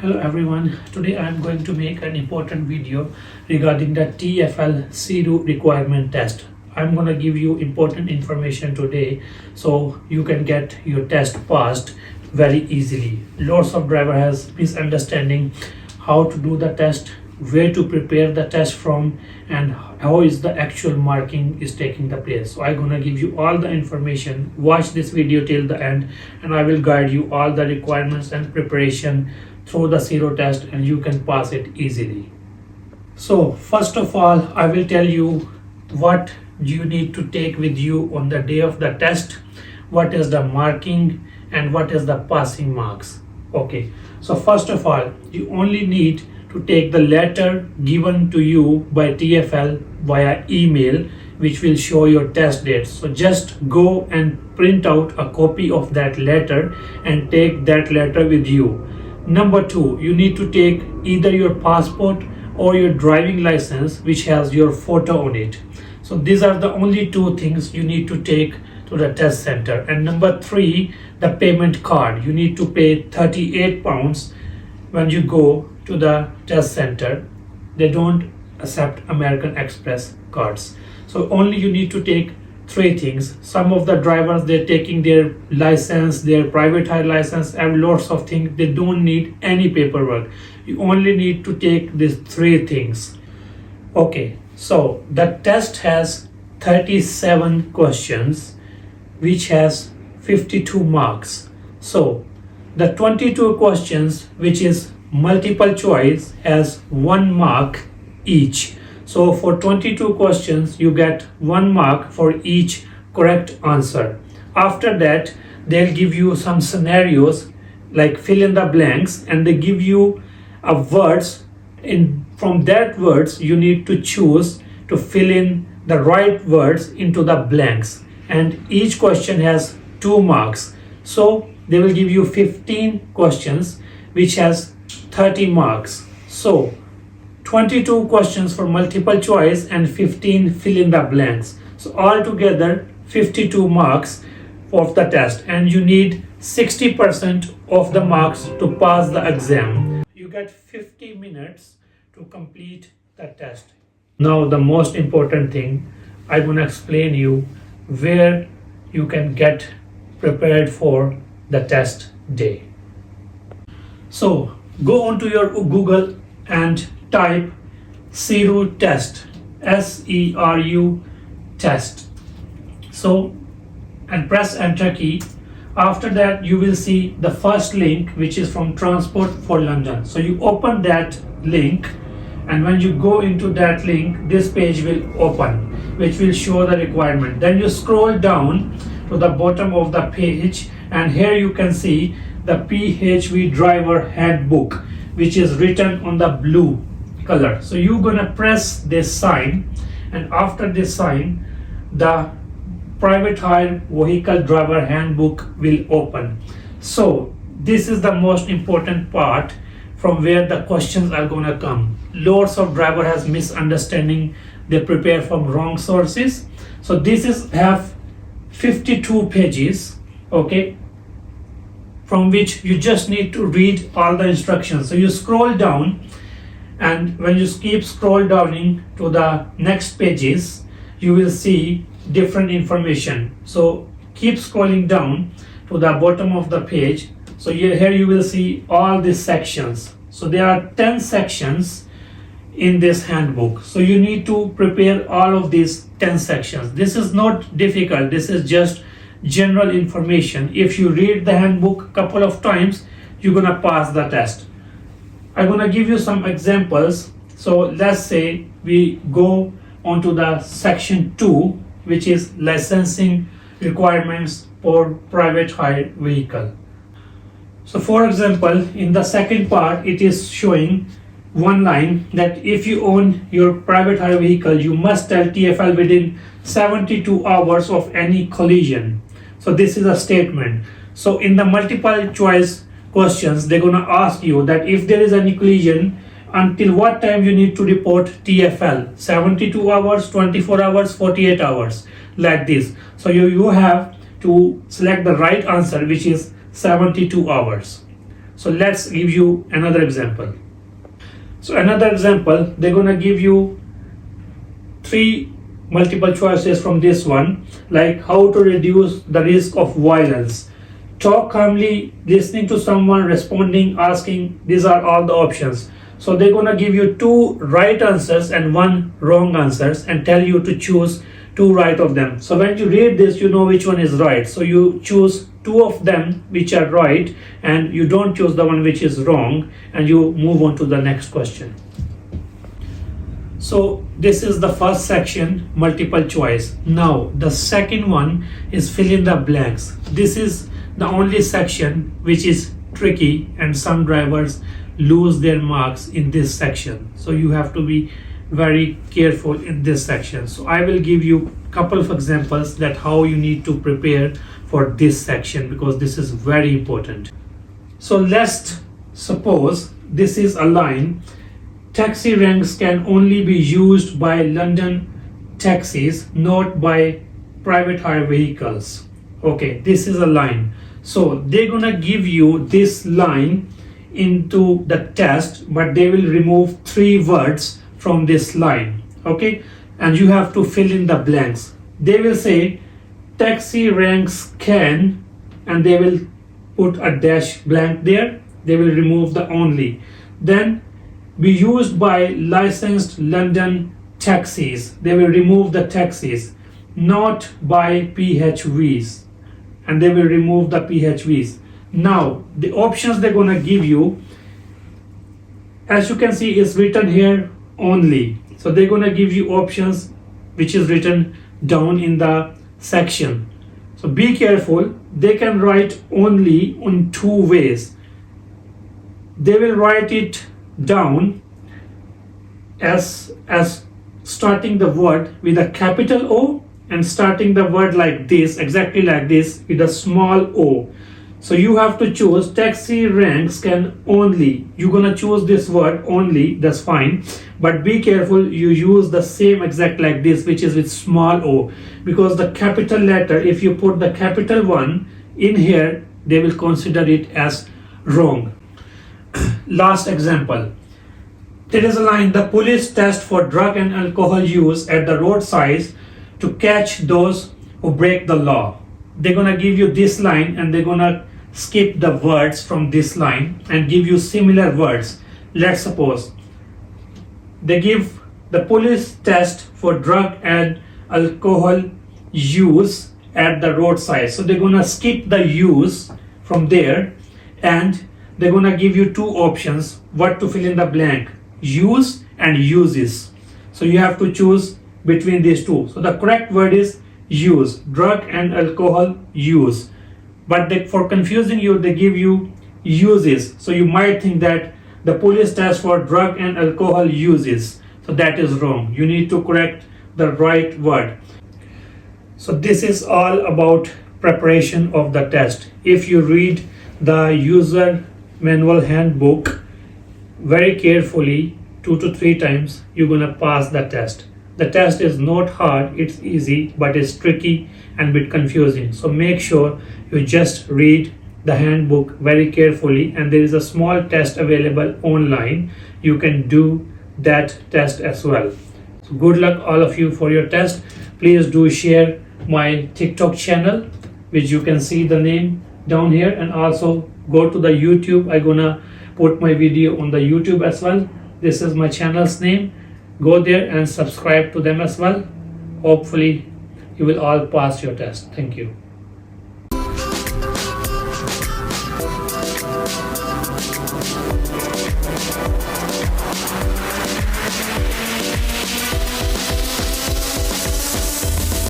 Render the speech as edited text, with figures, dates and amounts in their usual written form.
Hello everyone, today I am going to make an important video regarding the TFL Seru requirement test. I'm going to give you important information today so you can get your test passed very easily. Lots of driver has misunderstanding how to do the test, where to prepare the test from, and how is the actual marking is taking the place. So I'm gonna give you all the information. Watch this video till the end and I will guide you all the requirements and preparation through the Seru test and you can pass it easily. So first of all, I will tell you what you need to take with you on the day of the test, what is the marking and what is the passing marks. Okay, so first of all, you only need to take the letter given to you by TFL via email, which will show your test dates. So just go and print out a copy of that letter and take that letter with you. Number two, you need to take either your passport or your driving license which has your photo on it. So these are the only two things you need to take to the test center. And number three, the payment card. You need to pay £38 when you go to the test center. They don't accept American Express cards. So only you need to take three things. Some of the drivers, they're taking their license, their private hire license, and lots of things. They don't need any paperwork. You only need to take these three things. Okay, so the test has 37 questions which has 52 marks. So the 22 questions which is multiple choice has 1 mark each. So for 22 questions you get 1 mark for each correct answer. After that they'll give you some scenarios like fill in the blanks, and they give you a words. From that words you need to choose to fill in the right words into the blanks, and each question has 2 marks. So they will give you 15 questions which has 30 marks. So 22 questions for multiple choice and 15 fill in the blanks. So altogether 52 marks of the test, and you need 60% of the marks to pass the exam. You get 50 minutes to complete the test. Now the most important thing, I'm going to explain you where you can get prepared for the test day. So go onto your Google and type Seru test, SERU test. So and press enter key. After that you will see the first link which is from Transportforlondon. So you open that link, and when you go into that link, this page will open which will show the requirement. Then you scroll down to the bottom of the page, and here you can see the PHV driver handbook which is written on the blue color. So you're gonna press this sign, and after this sign the private hire vehicle driver handbook will open. So this is the most important part from where the questions are gonna come. Lots of driver has misunderstanding, they prepare from wrong sources. So this is have 52 pages, okay, from which you just need to read all the instructions. So you scroll down, and when you keep scroll downing to the next pages, you will see different information. So keep scrolling down to the bottom of the page. So here you will see all these sections. So there are 10 sections in this handbook. So you need to prepare all of these 10 sections. This is not difficult. This is just general information. If you read the handbook a couple of times, you're gonna pass the test. I'm gonna give you some examples. So let's say we go onto the section 2, which is licensing requirements for private hire vehicle. So for example, in the second part, it is showing one line that if you own your private hire vehicle, you must tell TFL within 72 hours of any collision. So this is a statement. So in the multiple choice questions, they're gonna ask you that if there is any collision, until what time you need to report TFL, 72 hours, 24 hours, 48 hours, like this. So you have to select the right answer, which is 72 hours. So let's give you another example. So another example, they're gonna give you 3 multiple choices from this one, like how to reduce the risk of violence. Talk calmly, listening to someone, responding, asking. These are all the options. So they're gonna give you 2 right answers and 1 wrong answers and tell you to choose 2 right of them. So when you read this, you know which one is right. So you choose 2 of them which are right and you don't choose the one which is wrong, and you move on to the next question. So this is the first section, multiple choice. Now the second one is fill in the blanks. This is the only section which is tricky, and some drivers lose their marks in this section. So you have to be very careful in this section. So I will give you a couple of examples that how you need to prepare for this section, because this is very important. So let's suppose this is a line. Taxi ranks can only be used by London taxis, not by private hire vehicles. Okay, this is a line. So they're gonna give you this line into the test, but they will remove 3 words from this line. Okay, and you have to fill in the blanks. They will say taxi ranks can, and they will put a dash blank there. They will remove the only. Then be used by licensed London taxis. They will remove the taxis, not by PHVs, and they will remove the PHVs. Now the options they're gonna give you, as you can see, is written here only. So they're gonna give you options which is written down in the section. So be careful. They can write only in 2 ways. They will write it down as starting the word with a capital O and starting the word like this, exactly like this, with a small o. So you have to choose taxi ranks can only. You're gonna choose this word only, that's fine, but be careful you use the same exact like this, which is with small o, because the capital letter, if you put the capital one in here, they will consider it as wrong. Last example. There is a line, the police test for drug and alcohol use at the roadside to catch those who break the law. They're gonna give you this line and they're gonna skip the words from this line and give you similar words. Let's suppose they give the police test for drug and alcohol use at the roadside. So they're gonna skip the use from there, and they're gonna give you 2 options what to fill in the blank, use and uses. So you have to choose between these 2. So the correct word is use, drug and alcohol use. But for confusing you, they give you uses. So you might think that the police test for drug and alcohol uses. So that is wrong. You need to correct the right word. So this is all about preparation of the test. If you read the user manual handbook very carefully 2 to 3 times, you're gonna pass the test. The test is not hard, it's easy, but it's tricky and a bit confusing. So make sure you just read the handbook very carefully, and there is a small test available online. You can do that test as well. So good luck all of you for your test. Please do share my TikTok channel, which you can see the name down here, and also go to the YouTube. I'm gonna put my video on the YouTube as well. This is my channel's name. Go there and subscribe to them as well. Hopefully you will all pass your test. Thank you.